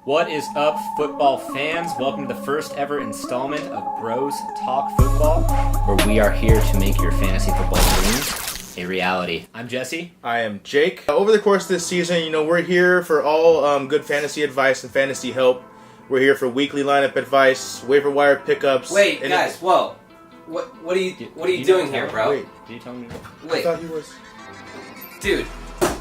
What is up, football fans? Welcome to the first ever installment of Bros Talk Football, where we are here to make your fantasy football dreams a reality. I'm Jesse. I am Jake. Over the course of this season, we're here for all good fantasy advice and fantasy help. We're here for weekly lineup advice, waiver wire pickups. Wait, guys, whoa. What are you doing here, bro? Wait, did you tell me? I thought you was... Dude.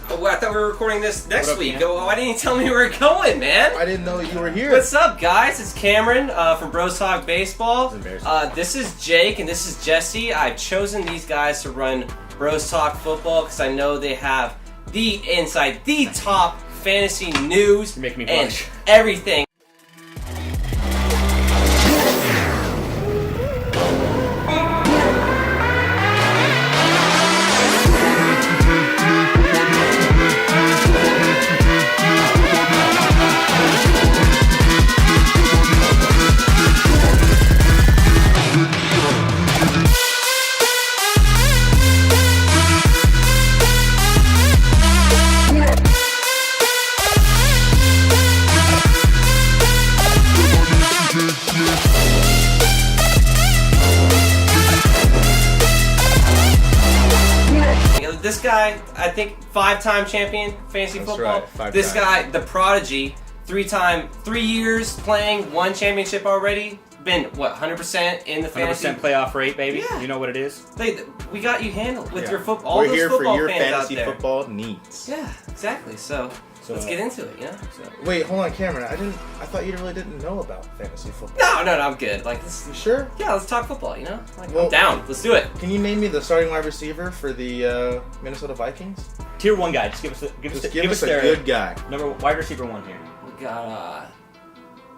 Oh, I thought we were recording this next week. Why didn't you tell me we were going, man? I didn't know you were here. What's up, guys? It's Cameron from Bros Talk Baseball. That's embarrassing. This is Jake, and this is Jesse. I've chosen these guys to run Bros Talk Football because I know they have the insight, the top fantasy news, You're making me and blush. everything. This guy, I think, 5-time champion fantasy That's football. right, This 5 guy, the prodigy, 3 years playing, 1 championship already. Been 100% in the fantasy 100% playoff rate, baby. Yeah. You know what it is. We got you handled with your football. All We're those here football for your fans fantasy out there. football needs. Yeah, exactly. So let's get into it. Wait, hold on, Cameron. I thought you really didn't know about fantasy football. No, I'm good. Like this. You sure? Yeah, let's talk football. Well, I'm down. Let's do it. Can you name me the starting wide receiver for the Minnesota Vikings? Tier 1 guy. Just give us a their good guy. wide receiver 1 here.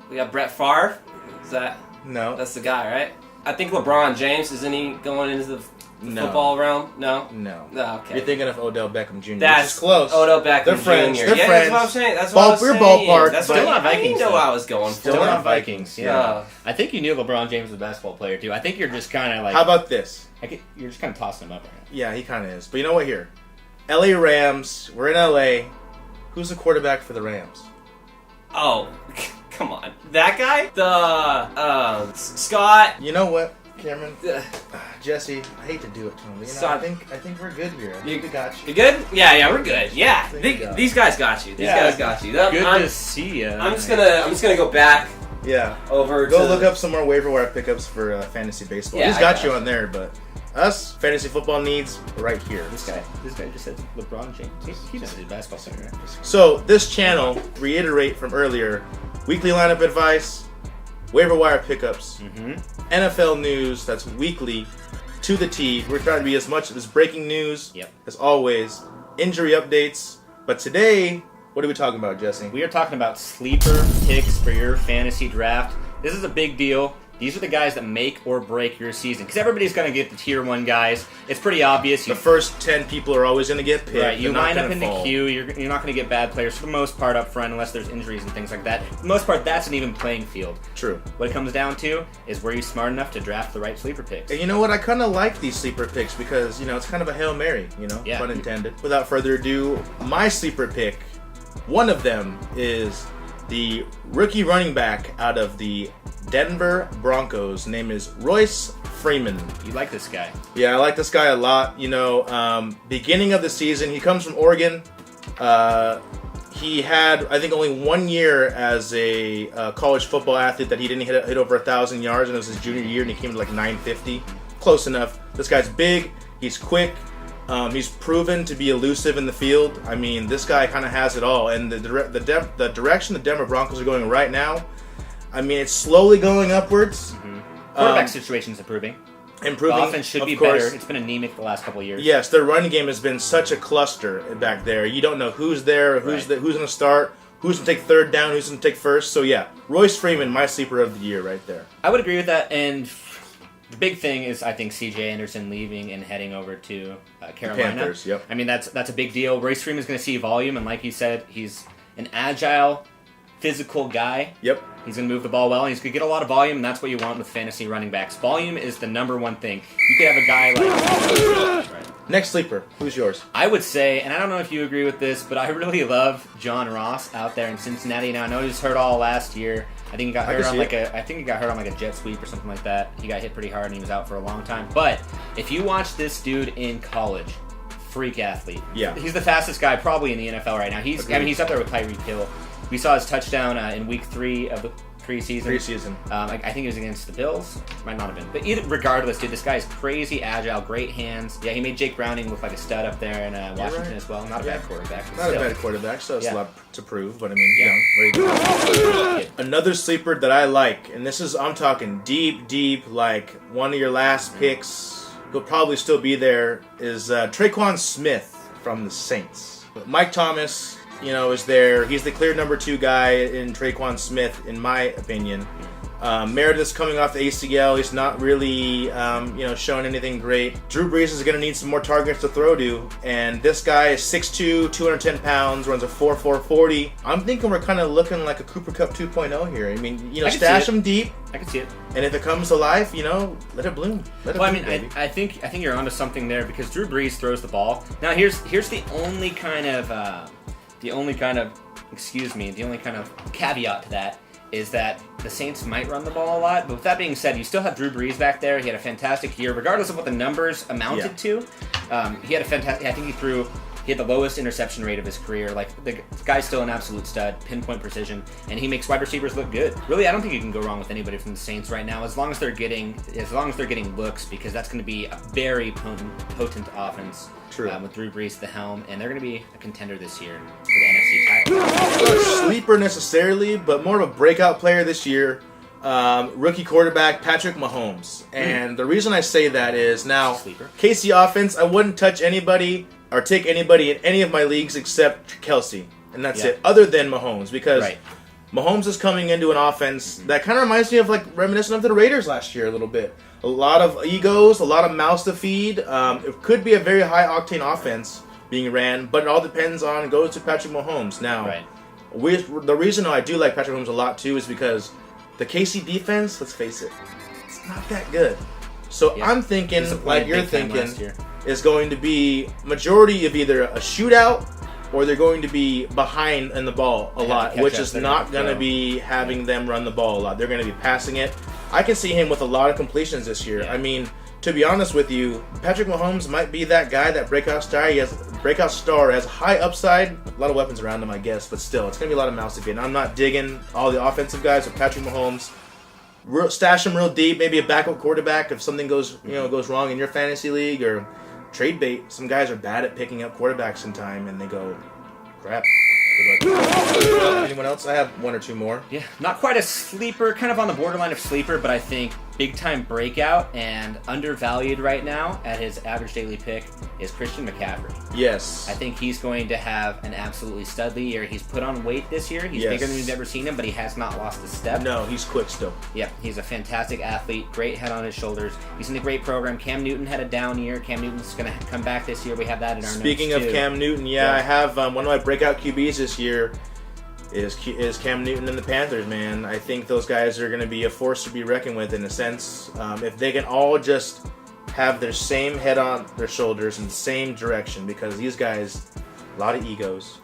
We got Brett Favre. Is that? No. That's the guy, right? I think LeBron James, isn't he going into the football realm? No? No. Okay. You're thinking of Odell Beckham Jr. That's which is close. Odell Beckham They're friends. Jr. They're Yeah, friends. that's what I'm saying. That's what I was We're saying. ballpark, That's but- what Still not I Vikings, didn't know though. I was going for. Still not Vikings. Yeah. No. I think you knew LeBron James was a basketball player, too. I think you're just kind of like... How about this? You're just kind of tossing him up right now. Yeah, he kind of is. But you know what here? LA Rams. We're in LA. Who's the quarterback for the Rams? Oh, come on. That guy? The, Scott. You know what, Cameron? Jesse, I hate to do it to him. But, I think we're good here. I think we got You you. good? Yeah, we're good. Yeah. think we got These guys got you. These guys got you. Good I'm to see you. just gonna go back Yeah. over Go to look up some more waiver wire pickups for fantasy baseball. Yeah, He's I got got you it. on there, but us, fantasy football needs right here. This guy just said LeBron James. He just did basketball center. So, this channel, reiterate from earlier, weekly lineup advice, waiver wire pickups, NFL news that's weekly to the T. We're trying to be as much as breaking news as always, injury updates. But today, what are we talking about, Jesse? We are talking about sleeper picks for your fantasy draft. This is a big deal. These are the guys that make or break your season. Because everybody's going to get the tier 1 guys. It's pretty obvious. The first 10 people are always going to get picked. Right, you They're not line up gonna in the fall. queue. You're not going to get bad players for the most part up front unless there's injuries and things like that. For the most part, that's an even playing field. True. What it comes down to is were you smart enough to draft the right sleeper picks? And you know what? I kind of like these sleeper picks because, it's kind of a Hail Mary, Yeah. pun intended. Without further ado, my sleeper pick, one of them is the rookie running back out of the Denver Broncos. Name is Royce Freeman. You like this guy. Yeah, I like this guy a lot. Beginning of the season, he comes from Oregon. He had, I think, only 1 year as a college football athlete that he didn't hit over 1,000 yards, and it was his junior year, and he came to like 950. Close enough. This guy's big. He's quick. He's proven to be elusive in the field. I mean, this guy kind of has it all. And the direction the Denver Broncos are going right now, I mean, it's slowly going upwards. Quarterback situation's improving. The offense should be better. It's been anemic the last couple of years. Yes, their running game has been such a cluster back there. You don't know who's there, who's going to start, who's going to take third down, who's going to take first. So yeah, Royce Freeman, my sleeper of the year right there. I would agree with that. And the big thing is, I think, C.J. Anderson leaving and heading over to Carolina. Panthers, yep. I mean, that's a big deal. Royce Freeman's going to see volume, and like you said, he's an agile physical guy. Yep. He's going to move the ball well, and he's going to get a lot of volume, and that's what you want with fantasy running backs. Volume is the number one thing. You could have a guy like... Next sleeper. Who's yours? I would say, and I don't know if you agree with this, but I really love John Ross out there in Cincinnati. Now, I know he was hurt all last year. I think he got hurt on like a jet sweep or something like that. He got hit pretty hard, and he was out for a long time. But if you watch this dude in college, freak athlete. Yeah. He's the fastest guy probably in the NFL right now. He's up there with Tyreek Hill. We saw his touchdown in week 3 of the preseason. I think it was against the Bills. Might not have been. But regardless, dude, this guy is crazy agile, great hands. Yeah, he made Jake Browning look like a stud up there in Washington as well. Not a bad quarterback. Not a bad quarterback, so it's a lot to prove. But I mean, very good. Another sleeper that I like, and this is, I'm talking deep, like one of your last picks. He'll probably still be there, is Tre'Quan Smith from the Saints. But Mike Thomas, is there. He's the clear number 2 guy in Tre'Quan Smith, in my opinion. Meredith's coming off the ACL. He's not really, showing anything great. Drew Brees is going to need some more targets to throw to. And this guy is 6'2", 210 pounds, runs a 4.4 40. I'm thinking we're kind of looking like a Cooper Kupp 2.0 here. I mean, stash him deep. I can see it. And if it comes to life, let it bloom. I think you're onto something there because Drew Brees throws the ball. Now here's the only kind of caveat to that is that the Saints might run the ball a lot. But with that being said, you still have Drew Brees back there. He had a fantastic year, regardless of what the numbers amounted to. He had a fantastic. I think he had the lowest interception rate of his career. Like, the guy's still an absolute stud, pinpoint precision, and he makes wide receivers look good. Really, I don't think you can go wrong with anybody from the Saints right now, as long as they're getting looks, because that's going to be a very potent offense. True. With Drew Brees at the helm, and they're going to be a contender this year for the NFC title. Not a sleeper necessarily, but more of a breakout player this year. Rookie quarterback Patrick Mahomes. And the reason I say that is now, KC offense, I wouldn't touch anybody or take anybody in any of my leagues except Kelsey. And that's it, other than Mahomes, because Mahomes is coming into an offense that kind of reminds me of, like, reminiscent of the Raiders last year a little bit. A lot of egos, a lot of mouths to feed. It could be a very high-octane offense being ran, but it all depends on, goes to Patrick Mahomes. Now, the reason I do like Patrick Mahomes a lot, too, is because the KC defense, let's face it, it's not that good. So I'm thinking, like you're thinking, is going to be majority of either a shootout or they're going to be behind in the ball a lot, which is not going to be having them run the ball a lot. They're going to be passing it. I can see him with a lot of completions this year. I mean, to be honest with you, Patrick Mahomes might be that guy, that breakout star. He has high upside, a lot of weapons around him, I guess, but still, it's going to be a lot of mouths to feed. And I'm not digging all the offensive guys with Patrick Mahomes. Stash him real deep, maybe a backup quarterback if something goes wrong in your fantasy league, or trade bait. Some guys are bad at picking up quarterbacks in time, and they go, crap. Anyone else? I have one or two more. Yeah, not quite a sleeper, kind of on the borderline of sleeper, but I think big-time breakout and undervalued right now at his average daily pick is Christian McCaffrey. Yes. I think he's going to have an absolutely studly year. He's put on weight this year. He's bigger than we've ever seen him, but he has not lost a step. No, he's quick still. Yeah, he's a fantastic athlete, great head on his shoulders. He's in a great program. Cam Newton had a down year. Cam Newton's going to come back this year. We have that in our Speaking notes, of too. Cam Newton, I have one of my breakout QBs this year is Cam Newton and the Panthers, man. I think those guys are going to be a force to be reckoned with in a sense. If they can all just have their same head on their shoulders in the same direction, because these guys, a lot of egos,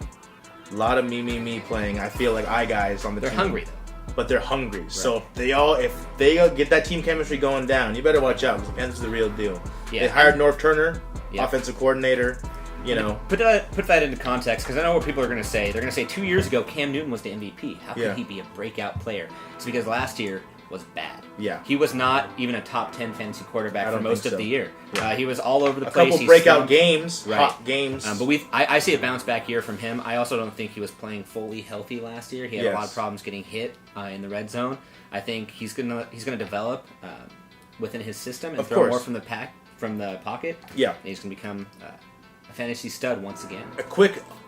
a lot of me playing. I feel like guys on the team. They're hungry, though. But they're hungry. Right. So if they get that team chemistry going down, you better watch out, because the Panthers are the real deal. Yeah. They hired North Turner, offensive coordinator. Put that into context, because I know what people are going to say. They're going to say 2 years ago Cam Newton was the MVP. How could he be a breakout player? It's because last year was bad. Yeah, he was not even a top 10 fantasy quarterback for most of the year. Yeah. He was all over the place. A couple breakout games, hot games. But I see a bounce back year from him. I also don't think he was playing fully healthy last year. He had a lot of problems getting hit in the red zone. I think he's gonna develop within his system and throw more from the pocket. Yeah, and he's gonna become fantasy stud once again.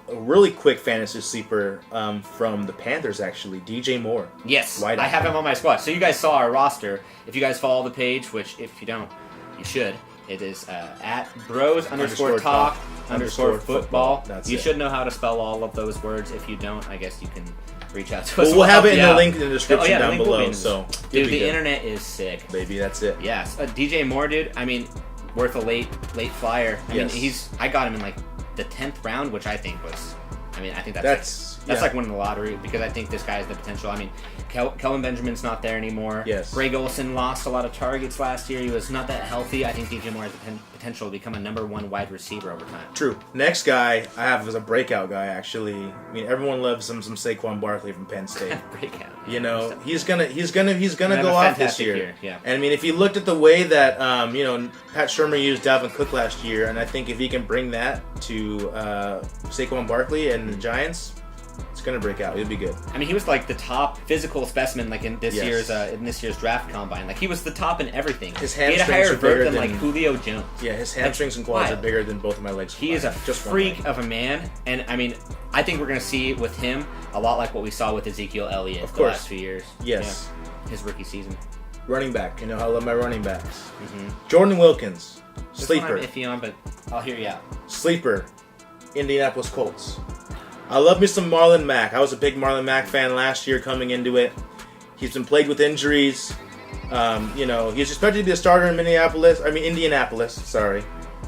A really quick fantasy sleeper from the Panthers, actually, DJ Moore. Yes, I have him on my squad. So you guys saw our roster. If you guys follow the page, which if you don't, you should. It is at bros_talk_football. That's you it. should know how to spell all of those words. If you don't, I guess you can reach out to us. We'll have it in the out. link in the description the down link will be below. in the- So, Dude, the internet is sick. Baby, that's it. Yes. DJ Moore, dude, I mean, worth a late flyer. I mean, I got him in like the 10th round, which I think was, I think that's like winning the lottery, because I think this guy has the potential. I mean, Kelvin Benjamin's not there anymore. Yes. Greg Olsen lost a lot of targets last year. He was not that healthy. I think DJ Moore has the potential to become a number 1 wide receiver over time. True. Next guy I have is a breakout guy, actually. I mean, everyone loves some Saquon Barkley from Penn State. Breakout. You know, he's gonna go off this year. Yeah. And I mean, if you looked at the way that Pat Shurmur used Dalvin Cook last year, and I think if he can bring that to Saquon Barkley and the Giants, it's gonna break out. It'll be good. I mean, he was like the top physical specimen, like in this year's draft combine. Like he was the top in everything. His he had a hamstrings higher are bigger vert than like Julio Jones. Yeah, his hamstrings and quads are bigger than both of my legs. He is a freak of a man, and I mean, I think we're gonna see with him a lot like what we saw with Ezekiel Elliott the last few years. Yes, his rookie season. Running back, you know, I love my running backs. Mm-hmm. Jordan Wilkins, sleeper. I'm iffy on, but I'll hear you out. Sleeper, Indianapolis Colts. I love me some Marlon Mack. I was a big Marlon Mack fan last year coming into it. He's been plagued with injuries. He's expected to be a starter in Indianapolis. Sorry,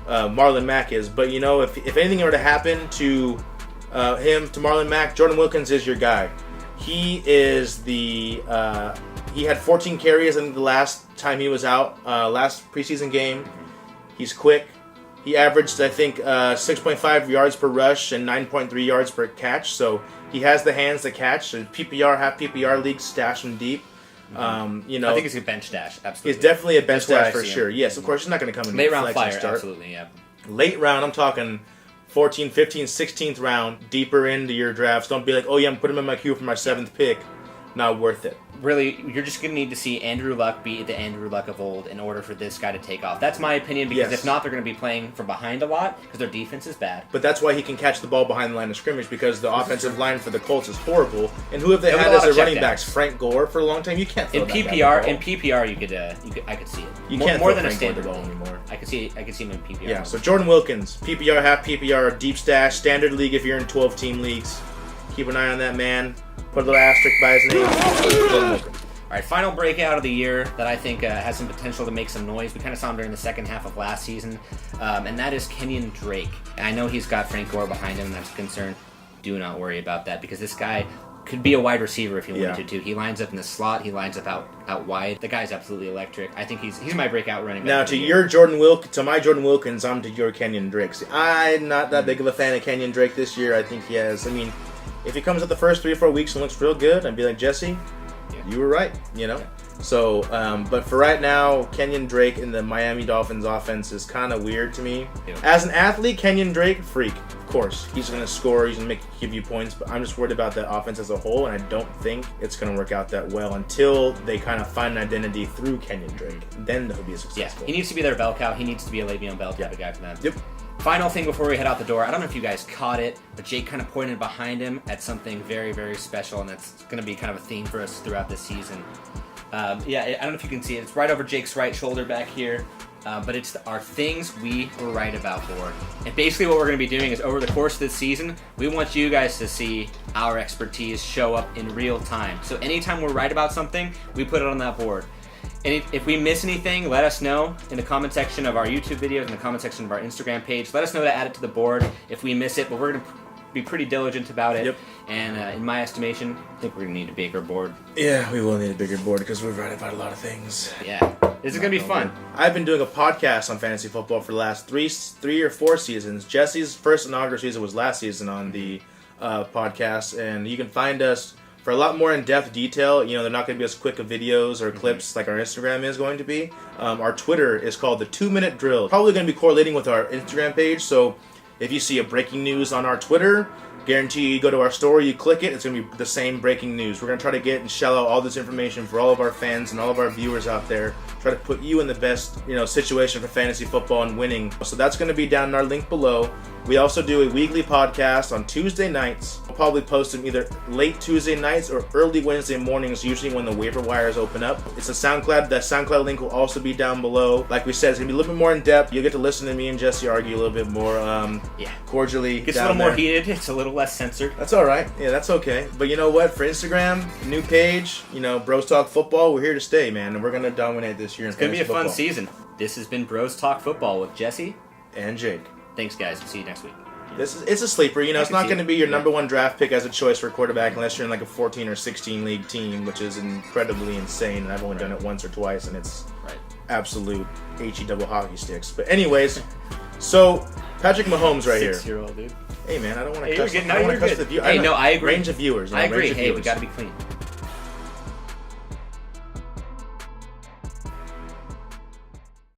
Marlon Mack is. But if anything were to happen to Marlon Mack, Jordan Wilkins is your guy. He is he had 14 carries I think the last time he was out, last preseason game. He's quick. He averaged, I think, 6.5 yards per rush and 9.3 yards per catch. So he has the hands to catch. And PPR, half PPR leagues stash him deep. I think he's a bench stash. Absolutely, he's definitely a bench stash for sure. Yes, of course, he's not going to come in late round flex flyer. and start. Absolutely, yeah. Late round, I'm talking 14th, 15th, 16th round, deeper into your drafts. Don't be like, oh yeah, I'm putting him in my queue for my 7th pick. Not worth it. Really, you're just going to need to see Andrew Luck be the Andrew Luck of old in order for this guy to take off. That's my opinion, because if not, they're going to be playing from behind a lot because their defense is bad. But that's why he can catch the ball behind the line of scrimmage, because the offensive line for the Colts is horrible. And who have they had as their running backs? Frank Gore for a long time. You can't throw in PPR, I could see it. You can't more throw than a Frank standard Gore the ball anymore. I could see him in PPR. Yeah. So Jordan Wilkins, PPR, half PPR, deep stash, standard league if you're in 12-team leagues. Keep an eye on that man. Put a little asterisk by his name. Jordan Wilkins. All right, final breakout of the year that I think has some potential to make some noise. We kind of saw him during the second half of last season, and that is Kenyan Drake. I know he's got Frank Gore behind him, and that's a concern. Do not worry about that, because this guy could be a wide receiver if he wanted to. He lines up in the slot. He lines up out wide. The guy's absolutely electric. I think he's my breakout running back. Now, to my Jordan Wilkins, I'm to your Kenyan Drake. See, I'm not that big of a fan of Kenyan Drake this year. I think he has. I mean, if he comes up the first 3 or 4 weeks and looks real good, I'd be like, Jesse, you were right, Yeah. So, but for right now, Kenyan Drake in the Miami Dolphins offense is kind of weird to me. Yeah. As an athlete, Kenyan Drake, freak. Of course, he's going to score, he's going to give you points, but I'm just worried about that offense as a whole, and I don't think it's going to work out that well until they kind of find an identity through Kenyan Drake. Then they'll be successful. Yeah, he needs to be their bell cow. He needs to be a Le'Veon Bell type of guy for them. Yep. Final thing before we head out the door, I don't know if you guys caught it, but Jake kind of pointed behind him at something very, very special, and that's going to be kind of a theme for us throughout this season. I don't know if you can see it. It's right over Jake's right shoulder back here, but it's our things we were right about board. And basically what we're going to be doing is over the course of this season, we want you guys to see our expertise show up in real time. So anytime we're right about something, we put it on that board. And if we miss anything, let us know in the comment section of our YouTube videos, in the comment section of our Instagram page. Let us know to add it to the board if we miss it, but we're going to be pretty diligent about it. Yep. And in my estimation, I think we're going to need a bigger board. Yeah, we will need a bigger board because we're right about a lot of things. Yeah. This is going to be fun. I've been doing a podcast on fantasy football for the last three or four seasons. Jesse's first inaugural season was last season on the podcast, and you can find us for a lot more in-depth detail. You know, they're not going to be as quick of videos or clips like our Instagram is going to be. Our Twitter is called the 2-Minute Drill. Probably going to be correlating with our Instagram page, so if you see a breaking news on our Twitter, guarantee you go to our story, you click it, it's going to be the same breaking news. We're going to try to get and shell out all this information for all of our fans and all of our viewers out there. Try to put you in the best, situation for fantasy football and winning. So that's going to be down in our link below. We also do a weekly podcast on Tuesday nights. I'll probably post them either late Tuesday nights or early Wednesday mornings, usually when the waiver wires open up. It's a SoundCloud. That SoundCloud link will also be down below. Like we said, it's going to be a little bit more in depth. You'll get to listen to me and Jesse argue a little bit more cordially. It gets a little more heated. It's a little less censored. That's all right. Yeah, that's okay. But you know what? For Instagram, new page, Bros Talk Football, we're here to stay, man. And we're going to dominate this year. It's going to be a fun season. This has been Bros Talk Football with Jesse and Jake. Thanks, guys. See you next week. It's a sleeper. It's not going to be your number one draft pick as a choice for quarterback unless you're in like a 14 or 16 league team, which is incredibly insane. And I've only done it once or twice, and it's absolute HE double hockey sticks. But anyways, so Patrick Mahomes right here. 6-year-old dude. Hey man, I don't want to cuss. I don't want to cuss the view. Hey, no, I agree. Range of viewers. I agree. Hey, we got to be clean.